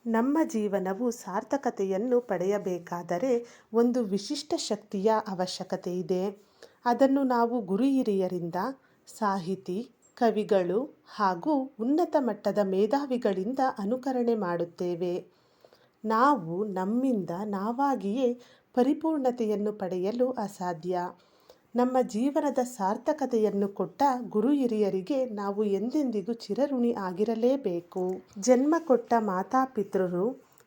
ನಮ್ಮ ಜೀವನವು ಸಾರ್ಥಕತೆಯನ್ನು ಪಡೆಯಬೇಕಾದರೆ ಒಂದು ವಿಶಿಷ್ಟ ಶಕ್ತಿಯ ಅವಶ್ಯಕತೆ ಇದೆ. ಅದನ್ನು ನಾವು ಗುರು ಹಿರಿಯರಿಂದ, ಸಾಹಿತಿ, ಕವಿಗಳು ಹಾಗೂ ಉನ್ನತ ಮಟ್ಟದ ಮೇಧಾವಿಗಳಿಂದ ಅನುಕರಣೆ ಮಾಡುತ್ತೇವೆ. ನಾವು ನಮ್ಮಿಂದ ನಾವಾಗಿಯೇ ಪರಿಪೂರ್ಣತೆಯನ್ನು ಪಡೆಯಲು ಅಸಾಧ್ಯ. ನಮ್ಮ ಜೀವನದ ಸಾರ್ಥಕತೆಯನ್ನು ಕೊಟ್ಟ ಗುರು ಹಿರಿಯರಿಗೆ ನಾವು ಎಂದೆಂದಿಗೂ ಚಿರಋಣಿ ಆಗಿರಲೇಬೇಕು. ಜನ್ಮ ಕೊಟ್ಟ ಮಾತಾಪಿತೃರು,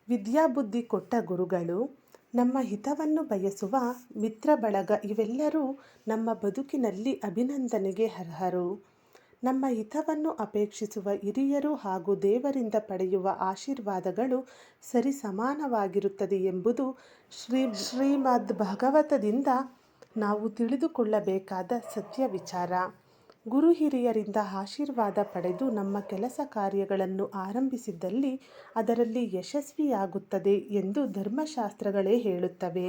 ವಿದ್ಯಾಬುದ್ಧಿ ಕೊಟ್ಟ ಗುರುಗಳು, ನಮ್ಮ ಹಿತವನ್ನು ಬಯಸುವ ಮಿತ್ರ ಬಳಗ ಇವೆಲ್ಲರೂ ನಮ್ಮ ಬದುಕಿನಲ್ಲಿ ಅಭಿನಂದನೆಗೆ ಅರ್ಹರು. ನಮ್ಮ ಹಿತವನ್ನು ಅಪೇಕ್ಷಿಸುವ ಹಿರಿಯರು ಹಾಗೂ ದೇವರಿಂದ ಪಡೆಯುವ ಆಶೀರ್ವಾದಗಳು ಸರಿಸಮಾನವಾಗಿರುತ್ತದೆ ಎಂಬುದು ಶ್ರೀಮದ್ ಭಾಗವತದಿಂದ ನಾವು ತಿಳಿದುಕೊಳ್ಳಬೇಕಾದ ಸತ್ಯ ವಿಚಾರ. ಗುರು ಹಿರಿಯರಿಂದ ಆಶೀರ್ವಾದ ಪಡೆದು ನಮ್ಮ ಕೆಲಸ ಕಾರ್ಯಗಳನ್ನು ಆರಂಭಿಸಿದಲ್ಲಿ ಅದರಲ್ಲಿ ಯಶಸ್ವಿಯಾಗುತ್ತದೆ ಎಂದು ಧರ್ಮಶಾಸ್ತ್ರಗಳೇ ಹೇಳುತ್ತವೆ.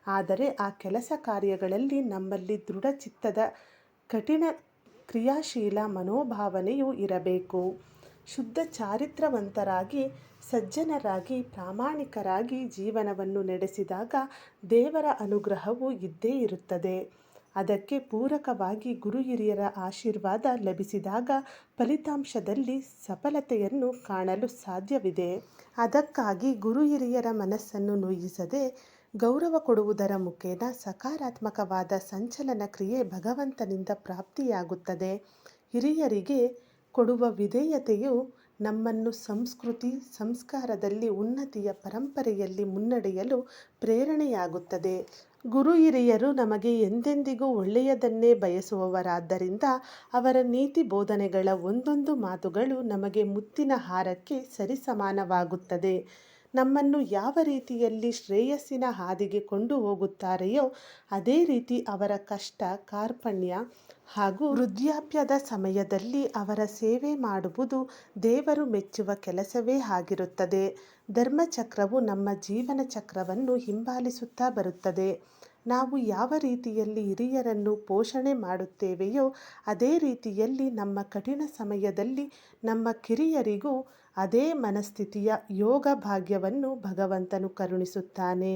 ಆದರೆ ಆ ಕೆಲಸ ಕಾರ್ಯಗಳಲ್ಲಿ ನಮ್ಮಲ್ಲಿ ದೃಢಚಿತ್ತದ ಕಠಿಣ ಕ್ರಿಯಾಶೀಲ ಮನೋಭಾವನೆಯು ಇರಬೇಕು. ಶುದ್ಧ ಚಾರಿತ್ರವಂತರಾಗಿ, ಸಜ್ಜನರಾಗಿ, ಪ್ರಾಮಾಣಿಕರಾಗಿ ಜೀವನವನ್ನು ನಡೆಸಿದಾಗ ದೇವರ ಅನುಗ್ರಹವು ಇದ್ದೇ ಇರುತ್ತದೆ. ಅದಕ್ಕೆ ಪೂರಕವಾಗಿ ಗುರು ಹಿರಿಯರ ಆಶೀರ್ವಾದ ಲಭಿಸಿದಾಗ ಫಲಿತಾಂಶದಲ್ಲಿ ಸಫಲತೆಯನ್ನು ಕಾಣಲು ಸಾಧ್ಯವಿದೆ. ಅದಕ್ಕಾಗಿ ಗುರು ಹಿರಿಯರ ಮನಸ್ಸನ್ನು ನೋಯಿಸದೆ ಗೌರವ ಕೊಡುವುದರ ಮುಖೇನ ಸಕಾರಾತ್ಮಕವಾದ ಸಂಚಲನ ಕ್ರಿಯೆ ಭಗವಂತನಿಂದ ಪ್ರಾಪ್ತಿಯಾಗುತ್ತದೆ. ಹಿರಿಯರಿಗೆ ಕೊಡುವ ವಿಧೇಯತೆಯು ನಮ್ಮನ್ನು ಸಂಸ್ಕೃತಿ ಸಂಸ್ಕಾರದಲ್ಲಿ ಉನ್ನತಿಯ ಪರಂಪರೆಯಲ್ಲಿ ಮುನ್ನಡೆಯಲು ಪ್ರೇರಣೆಯಾಗುತ್ತದೆ. ಗುರು ಹಿರಿಯರು ನಮಗೆ ಎಂದೆಂದಿಗೂ ಒಳ್ಳೆಯದನ್ನೇ ಬಯಸುವವರಾದ್ದರಿಂದ ಅವರ ನೀತಿ ಬೋಧನೆಗಳ ಒಂದೊಂದು ಮಾತುಗಳು ನಮಗೆ ಮುತ್ತಿನ ಹಾರಕ್ಕೆ ಸರಿಸಮಾನವಾಗುತ್ತದೆ. ನಮ್ಮನ್ನು ಯಾವ ರೀತಿಯಲ್ಲಿ ಶ್ರೇಯಸ್ಸಿನ ಹಾದಿಗೆ ಕೊಂಡು ಹೋಗುತ್ತಾರೆಯೋ ಅದೇ ರೀತಿ ಅವರ ಕಷ್ಟ, ಕಾರ್ಪಣ್ಯ ಹಾಗೂ ವೃದ್ಧಾಪ್ಯದ ಸಮಯದಲ್ಲಿ ಅವರ ಸೇವೆ ಮಾಡುವುದು ದೇವರು ಮೆಚ್ಚುವ ಕೆಲಸವೇ ಆಗಿರುತ್ತದೆ. ಧರ್ಮಚಕ್ರವು ನಮ್ಮ ಜೀವನ ಚಕ್ರವನ್ನು ಹಿಂಬಾಲಿಸುತ್ತಾ ಬರುತ್ತದೆ. ನಾವು ಯಾವ ರೀತಿಯಲ್ಲಿ ಹಿರಿಯರನ್ನು ಪೋಷಣೆ ಮಾಡುತ್ತೇವೆಯೋ ಅದೇ ರೀತಿಯಲ್ಲಿ ನಮ್ಮ ಕಠಿಣ ಸಮಯದಲ್ಲಿ ನಮ್ಮ ಕಿರಿಯರಿಗೂ ಅದೇ ಮನಸ್ಥಿತಿಯ ಯೋಗ ಭಾಗ್ಯವನ್ನು ಭಗವಂತನು ಕರುಣಿಸುತ್ತಾನೆ.